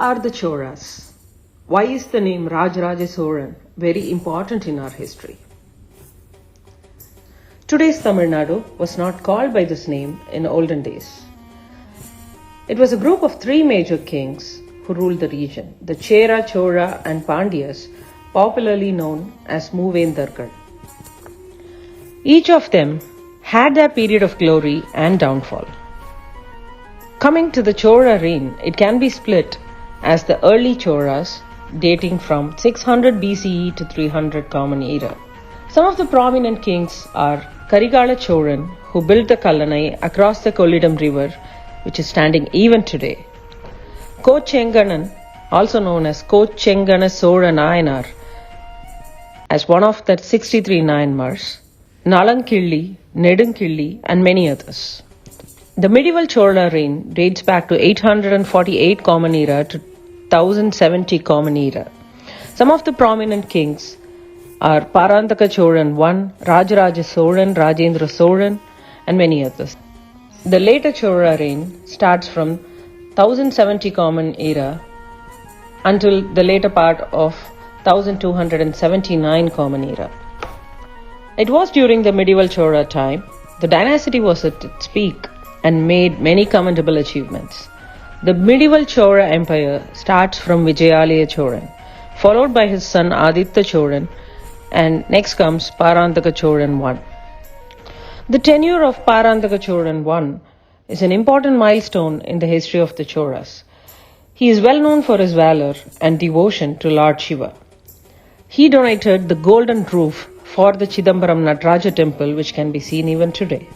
are the Cholas? Why is the name Rajaraja Chozhan very important in our history? Today's Tamil Nadu was not called by this name in olden days. It was a group of three major kings who ruled the region, the Chera, Chola and Pandyas, popularly known as Moovendargal. Each of them had their period of glory and downfall. Coming to the Chola reign, it can be split as the early Cholas dating from 600 BCE to 300 Common Era. Some of the prominent kings are Karigala Chozhan, who built the Kallanai across the Kollidam river, which is standing even today. Kochenganan, also known as Kochengana Sola Nayanar, as one of the 63 Nayanmars, Nalankilli, Nedunkilli and many others. The medieval Chola reign dates back to 848 Common Era to 1070 Common Era. Some of the prominent kings are Parantaka Chozhan I, Rajaraja Chozhan, Rajendra Chozhan and many others. The later Chola reign starts from 1070 Common Era until the later part of 1279 Common Era. It was during the medieval Chola time. The dynasty was at its peak and made many commendable achievements. The medieval Chola Empire starts from Vijayalaya Chozhan, followed by his son Aditya Chozhan, and next comes Parantaka Chozhan I. The tenure of Parantaka Chozhan I is an important milestone in the history of the Cholas. He is well known for his valor and devotion to Lord Shiva. He donated the golden roof for the Chidambaram Nataraja temple, which can be seen even today.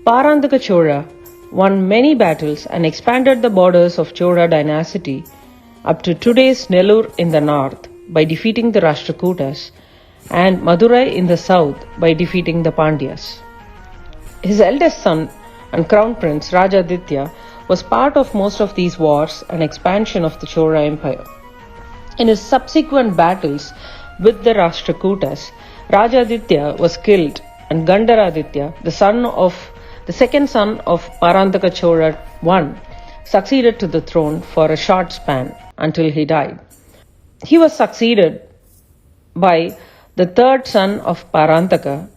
Parantaka Chola won many battles and expanded the borders of Chola dynasty up to today's Nellore in the north by defeating the Rashtrakutas and Madurai in the south by defeating the Pandyas. His eldest son and crown prince Rajaditya was part of most of these wars and expansion of the Chola Empire. In his subsequent battles with the Rashtrakutas, Rajaditya was killed and Gandaraditya, the second son of Parantaka Chola I, succeeded to the throne for a short span until he died. He was succeeded by the third son of Parantaka,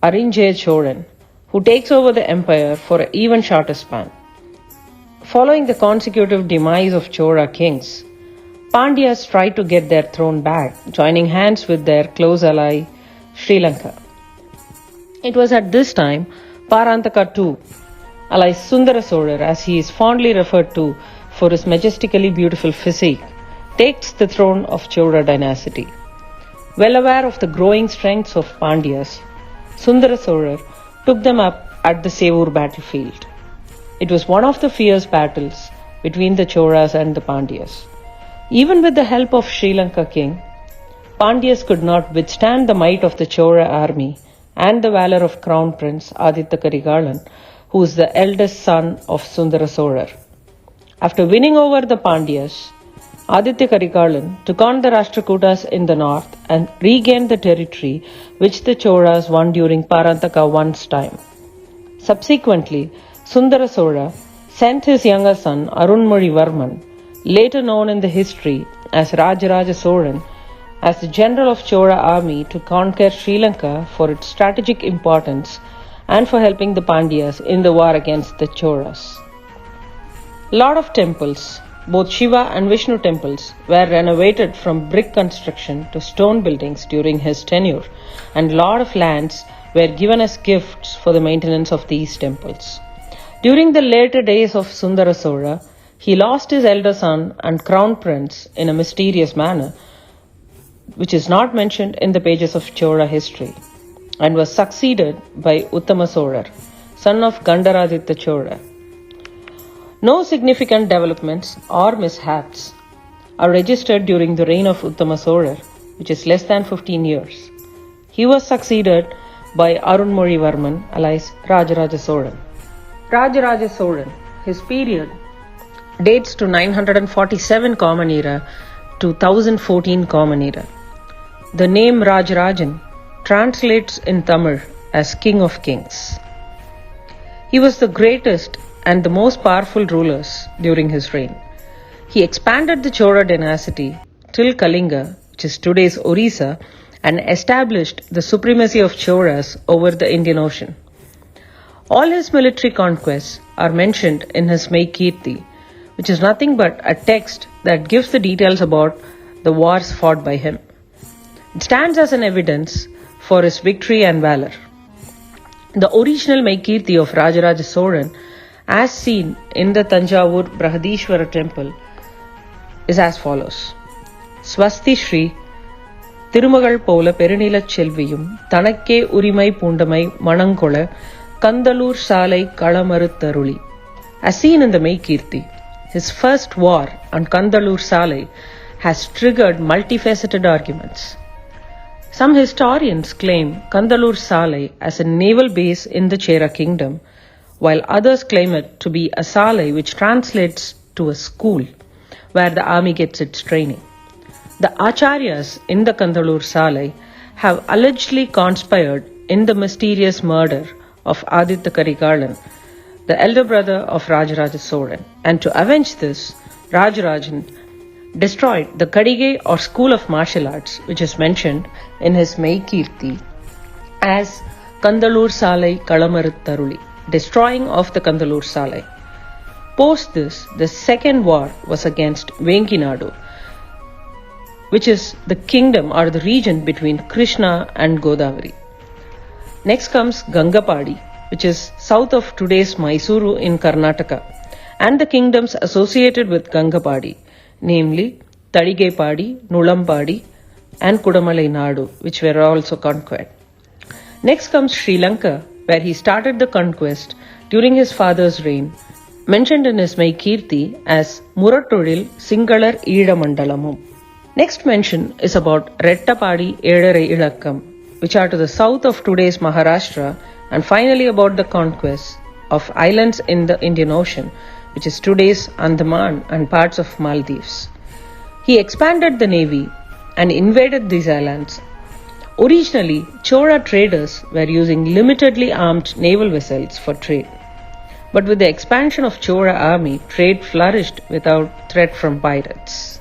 Arinjaya Chozhan, who takes over the empire for an even shorter span. Following the consecutive demise of Chola kings, Pandyas tried to get their throne back, joining hands with their close ally Sri Lanka. It was at this time Parantaka II, alias Sundara Solar, as he is fondly referred to for his majestically beautiful physique, takes the throne of Chola dynasty. Well aware of the growing strengths of Pandyas, Sundara Solar took them up at the Sevur battlefield. It was one of the fierce battles between the Cholas and the Pandyas. Even with the help of Sri Lanka king, Pandyas could not withstand the might of the Chola army and the valor of Crown Prince Aditya Karigalan, who is the eldest son of Sundara Solar. After winning over the Pandyas, Aditya Karigalan took on the Rashtrakutas in the north and regained the territory which the Cholas won during Parantaka I's time. Subsequently, Sundara Sola sent his younger son Arunmozhivarman, later known in the history as Rajaraja Chozhan, as the general of Chola army to conquer Sri Lanka for its strategic importance and for helping the Pandyas in the war against the Cholas. Lot of temples, both Shiva and Vishnu temples, were renovated from brick construction to stone buildings during his tenure, and lot of lands were given as gifts for the maintenance of these temples. During the later days of Sundara Sola, he lost his elder son and crown prince in a mysterious manner, which is not mentioned in the pages of Chola history, and was succeeded by Uttama Solar, son of Gandaraditya Chola. No significant developments or mishaps are registered during the reign of Uttama Solar, which is less than 15 years. He was succeeded by Arunmozhivarman, alias Rajaraja Chozhan. Rajaraja Chozhan, his period dates to 947 Common Era to 1014 Common Era. The name Rajarajan translates in Tamil as King of Kings. He was the greatest and the most powerful rulers during his reign. He expanded the Chola dynasty till Kalinga, which is today's Orissa, and established the supremacy of Cholas over the Indian Ocean. All his military conquests are mentioned in his Meikirti, which is nothing but a text that gives the details about the wars fought by him. It stands as an evidence for his victory and valor. The original Meikirti of Rajaraja Chozhan, as seen in the Tanjavur Brahadishwara temple, is as follows. Swasti Shri Tirumagal Pola Perinila Chelviyum Tanakke Urimai Pundamai Manankola Kandalur Salai Kalamaruttaruli. As seen in the Meikirti, his first war on Kandalur Salai has triggered multifaceted arguments. Some historians claim Kandalur Salai as a naval base in the Chera kingdom, while others claim it to be a Salai which translates to a school where the army gets its training. The Acharyas in the Kandalur Salai have allegedly conspired in the mysterious murder of Aditya Karikalan, the elder brother of Rajaraja Chozhan, and to avenge this, Rajarajan destroyed the Kadige or school of martial arts, which is mentioned in his Meikirti as Kandalur Salai Kalamaruttaruli, destroying of the Kandalur Salai. Post this, the second war was against Venkinadu, which is the kingdom or the region between Krishna and Godavari. Next comes Gangapadi, which is south of today's Mysuru in Karnataka, and the kingdoms associated with Gangapadi, namely Tadigepadi, Nulampadi, and Kudamalai Nadu, which were also conquered. Next comes Sri Lanka, where he started the conquest during his father's reign, mentioned in his Meikirti as Muratodil Singalar Mandalamum. Next mention is about Rettapadi Edare Ilakkam, which are to the south of today's Maharashtra, and finally about the conquest of islands in the Indian Ocean, which is today's Andaman and parts of Maldives. He expanded the navy and invaded these islands. Originally, Chola traders were using limitedly armed naval vessels for trade. But with the expansion of Chola army, trade flourished without threat from pirates.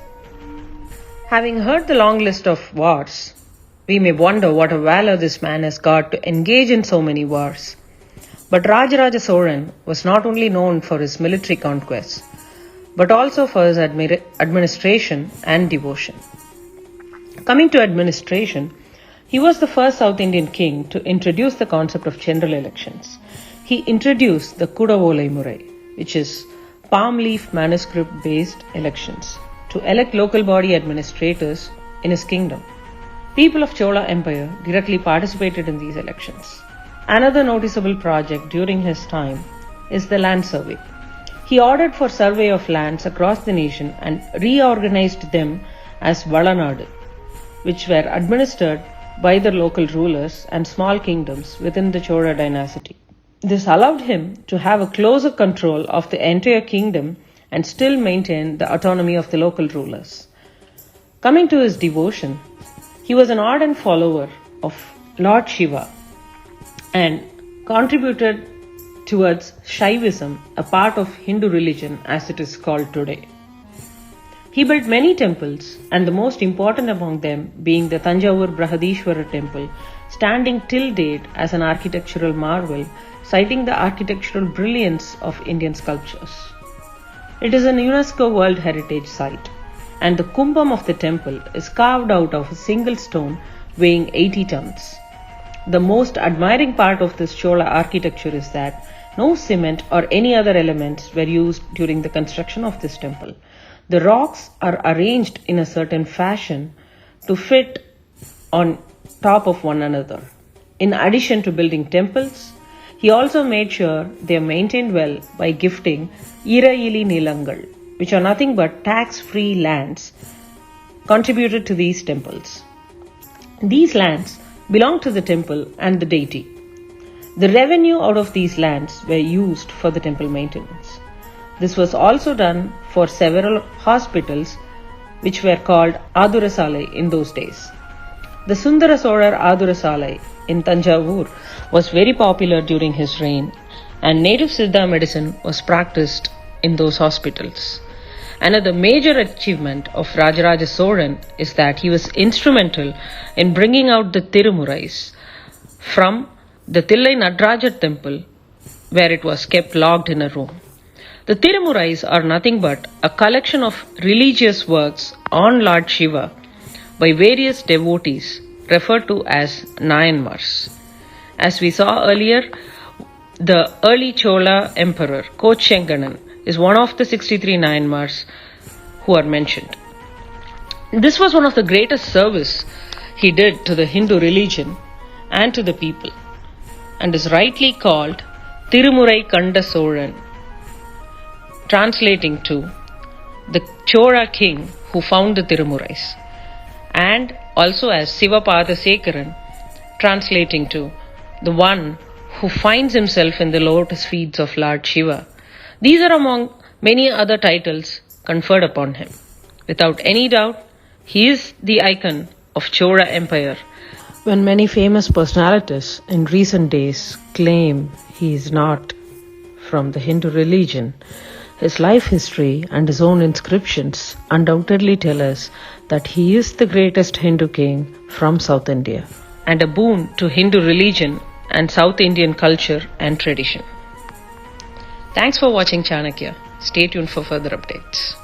Having heard the long list of wars, we may wonder what a valor this man has got to engage in so many wars. But Rajaraja Chozhan was not only known for his military conquests, but also for his administration and devotion. Coming to administration, he was the first South Indian king to introduce the concept of general elections. He introduced the Kudavolai Murai, which is palm leaf manuscript based elections, to elect local body administrators in his kingdom. People of Chola Empire directly participated in these elections. Another noticeable project during his time is the land survey. He ordered for survey of lands across the nation and reorganized them as Valanadu, which were administered by the local rulers and small kingdoms within the Chola dynasty. This allowed him to have a closer control of the entire kingdom and still maintain the autonomy of the local rulers. Coming to his devotion, he was an ardent follower of Lord Shiva and contributed towards Shaivism, a part of Hindu religion as it is called today. He built many temples, and the most important among them being the Tanjavur Brahadishwara temple, standing till date as an architectural marvel, citing the architectural brilliance of Indian sculptures. It is a UNESCO World Heritage Site, and the kumbham of the temple is carved out of a single stone weighing 80 tons. The most admiring part of this Chola architecture is that no cement or any other elements were used during the construction of this temple. The rocks are arranged in a certain fashion to fit on top of one another. In addition to building temples, he also made sure they are maintained well by gifting Irayili Nilangal, which are nothing but tax-free lands contributed to these temples. These lands belong to the temple and the deity. The revenue out of these lands were used for the temple maintenance. This was also done for several hospitals which were called Adurasalai in those days. The Sundara Solar Adurasalai in Tanjavur was very popular during his reign, and native Siddha medicine was practiced in those hospitals. Another major achievement of Rajaraja Solan is that he was instrumental in bringing out the Tirumurais from the Thillai Nadarajar temple, where it was kept locked in a room. The Tirumurais are nothing but a collection of religious works on Lord Shiva by various devotees referred to as Nayanmars. As we saw earlier, the early Chola emperor Kochchenganan is one of the 63 Nayanmars who are mentioned. This was one of the greatest service he did to the Hindu religion and to the people, and is rightly called Tirumurai Kanda Solan, translating to the Chola king who found the Tirumurais, and also as Sivapada Sekaran, translating to the one who finds himself in the lotus feet of Lord Shiva. These are among many other titles conferred upon him. Without any doubt, he is the icon of Chola Empire. When many famous personalities in recent days claim he is not from the Hindu religion, his life history and his own inscriptions undoubtedly tell us that he is the greatest Hindu king from South India, and a boon to Hindu religion and South Indian culture and tradition. Thanks for watching Chanakya. Stay tuned for further updates.